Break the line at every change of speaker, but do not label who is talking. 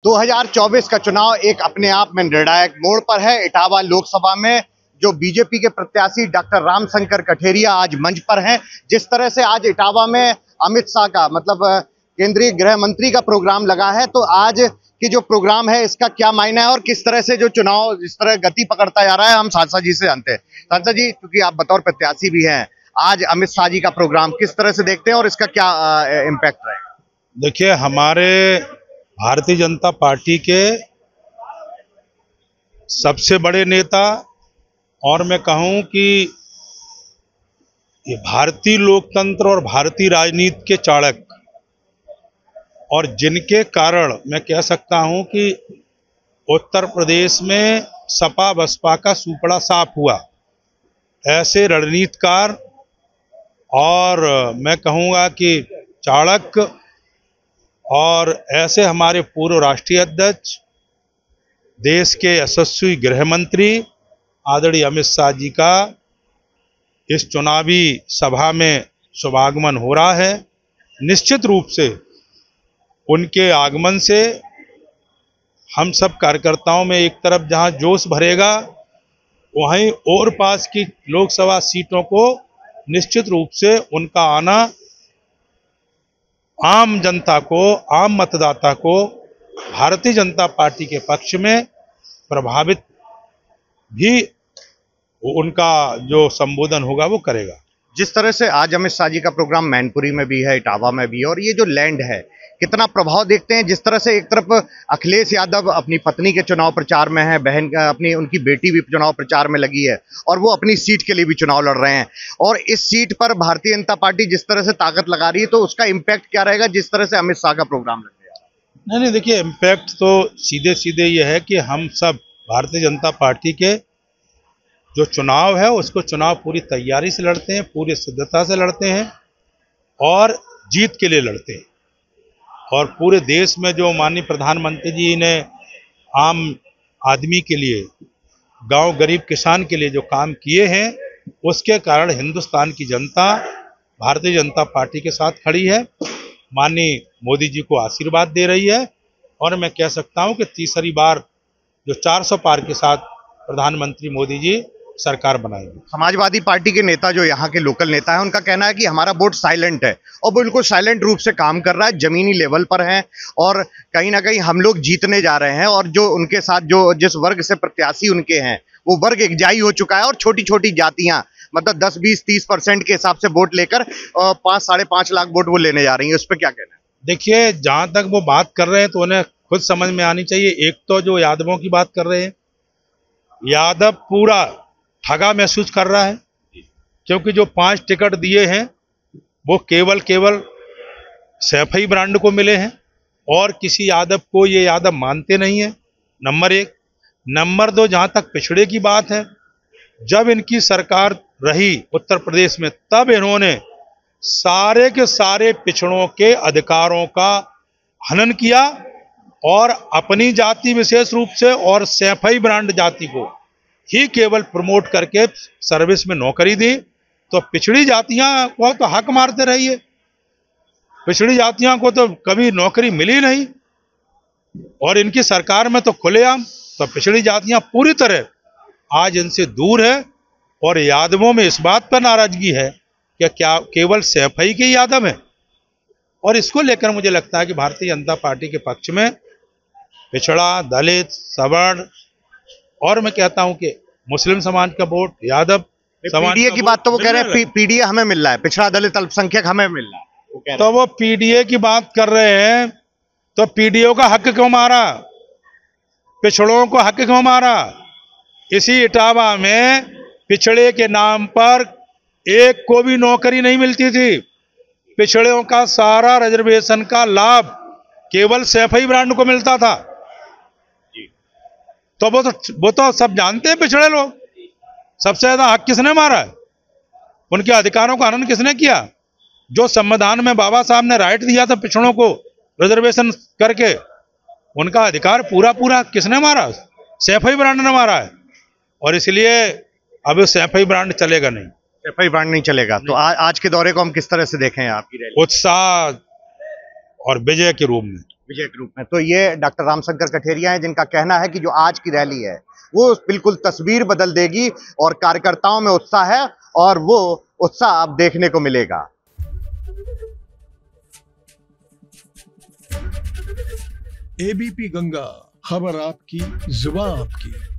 2024 का चुनाव एक अपने आप में निर्णायक मोड़ पर है। इटावा लोकसभा में जो बीजेपी के प्रत्याशी डॉक्टर रामशंकर कठेरिया आज मंच पर हैं। जिस तरह से आज इटावा में अमित शाह का केंद्रीय गृह मंत्री का प्रोग्राम लगा है, तो आज की जो प्रोग्राम है इसका क्या मायना है और किस तरह से जो चुनाव इस तरह गति पकड़ता जा रहा है, हम सांसद जी से जानते हैं। सांसद जी, क्योंकि आप बतौर प्रत्याशी भी हैं, आज अमित शाह जी का प्रोग्राम किस तरह से देखते हैं और इसका क्या इम्पैक्ट रहेगा?
देखिए, हमारे भारतीय जनता पार्टी के सबसे बड़े नेता और मैं कहूं कि ये भारतीय लोकतंत्र और भारतीय राजनीति के चाणक्य, और जिनके कारण मैं कह सकता हूं कि उत्तर प्रदेश में सपा बसपा का सूपड़ा साफ हुआ, ऐसे रणनीतिकार और मैं कहूंगा कि चाणक्य और ऐसे हमारे पूर्व राष्ट्रीय अध्यक्ष, देश के यशस्वी गृह मंत्री आदरणीय अमित शाह जी का इस चुनावी सभा में शुभागमन हो रहा है। निश्चित रूप से उनके आगमन से हम सब कार्यकर्ताओं में एक तरफ जहां जोश भरेगा, वहीं और पास की लोकसभा सीटों को निश्चित रूप से उनका आना आम जनता को, आम मतदाता को भारतीय जनता पार्टी के पक्ष में प्रभावित भी उनका जो संबोधन होगा वो करेगा।
जिस तरह से आज अमित शाह जी का प्रोग्राम मैनपुरी में भी है, इटावा में भी है, और ये जो लैंड है कितना प्रभाव देखते हैं? जिस तरह से एक तरफ अखिलेश यादव अपनी पत्नी के चुनाव प्रचार में है, बहन अपनी उनकी बेटी भी चुनाव प्रचार में लगी है और वो अपनी सीट के लिए भी चुनाव लड़ रहे हैं, और इस सीट पर भारतीय जनता पार्टी जिस तरह से ताकत लगा रही है, तो उसका इम्पैक्ट क्या रहेगा जिस तरह से अमित शाह का प्रोग्राम लग गया?
नहीं, देखिए, इम्पैक्ट तो सीधे सीधे ये है कि हम सब भारतीय जनता पार्टी के जो चुनाव है उसको चुनाव पूरी तैयारी से लड़ते हैं, पूरी सिद्धता से लड़ते हैं और जीत के लिए लड़ते हैं। और पूरे देश में जो माननीय प्रधानमंत्री जी ने आम आदमी के लिए, गांव गरीब किसान के लिए जो काम किए हैं, उसके कारण हिंदुस्तान की जनता भारतीय जनता पार्टी के साथ खड़ी है, माननीय मोदी जी को आशीर्वाद दे रही है, और मैं कह सकता हूं कि तीसरी बार जो 400 पार के साथ प्रधानमंत्री मोदी जी सरकार बनाएंगे।
समाजवादी पार्टी के नेता, जो यहाँ के लोकल नेता है, उनका कहना है कि हमारा वोट साइलेंट है और बिल्कुल साइलेंट रूप से काम कर रहा है, जमीनी लेवल पर है और कहीं ना कहीं हम लोग जीतने जा रहे हैं, और जो उनके साथ जो जिस वर्ग से प्रत्याशी उनके हैं वो वर्ग एकजाई हो चुका है और छोटी छोटी जातियां 10, 20, 30% के हिसाब से वोट लेकर 5, 5.5 लाख वोट वो लेने जा रही है। उस पर क्या कहना है?
देखिए, जहां तक वो बात कर रहे हैं तो उन्हें खुद समझ में आनी चाहिए। एक तो जो यादवों की बात कर रहे हैं, यादव पूरा ठगा महसूस कर रहा है, क्योंकि जो 5 टिकट दिए हैं वो केवल सैफई ब्रांड को मिले हैं और किसी यादव को ये यादव मानते नहीं है, नंबर 1। नंबर 2, जहां तक पिछड़े की बात है, जब इनकी सरकार रही उत्तर प्रदेश में, तब इन्होंने सारे के सारे पिछड़ों के अधिकारों का हनन किया और अपनी जाति विशेष रूप से और सैफई ब्रांड जाति को ही केवल प्रमोट करके सर्विस में नौकरी दी। तो पिछड़ी जातियां को तो हक मारते रहिए, पिछड़ी जातियां को तो कभी नौकरी मिली नहीं, और इनकी सरकार में तो खुलेआम तो पिछड़ी जातियां पूरी तरह आज इनसे दूर है। और यादवों में इस बात पर नाराजगी है कि क्या केवल सैफई के यादव हैं, और इसको लेकर मुझे लगता है कि भारतीय जनता पार्टी के पक्ष में पिछड़ा, दलित, सवर्ण और मैं कहता हूं कि मुस्लिम समाज का वोट, यादव समाज
पीडीए की बात तो वो कह रहे हैं, पीडीए हमें मिल रहा है, पिछड़ा दलित अल्पसंख्यक हमें मिल रहा है,
तो वो पीडीए की बात कर रहे हैं, तो पीडीए का हक क्यों मारा, पिछड़ों को हक क्यों मारा? इसी इटावा में पिछड़े के नाम पर एक को भी नौकरी नहीं मिलती थी। पिछड़ों का सारा रिजर्वेशन का लाभ केवल सैफई ब्रांड को मिलता था। तो वो तो सब जानते हैं, पिछड़े लोग सबसे ज्यादा हक किसने मारा है, उनके अधिकारों का हनन किसने किया? जो संविधान में बाबा साहब ने राइट दिया था पिछड़ों को रिजर्वेशन करके, उनका अधिकार पूरा किसने मारा? सैफई ब्रांड ने मारा है, और इसलिए अब सैफई ब्रांड चलेगा नहीं,
सैफई ब्रांड नहीं चलेगा। तो आज के दौरे को हम किस तरह से देखें? आपकी
उत्साह और विजय के रूप में।
विजय के रूप में। तो ये डॉक्टर रामशंकर कठेरिया हैं, जिनका कहना है कि जो आज की रैली है वो बिल्कुल तस्वीर बदल देगी और कार्यकर्ताओं में उत्साह है और वो उत्साह अब देखने को मिलेगा।
एबीपी गंगा, खबर आपकी, जुबान आपकी।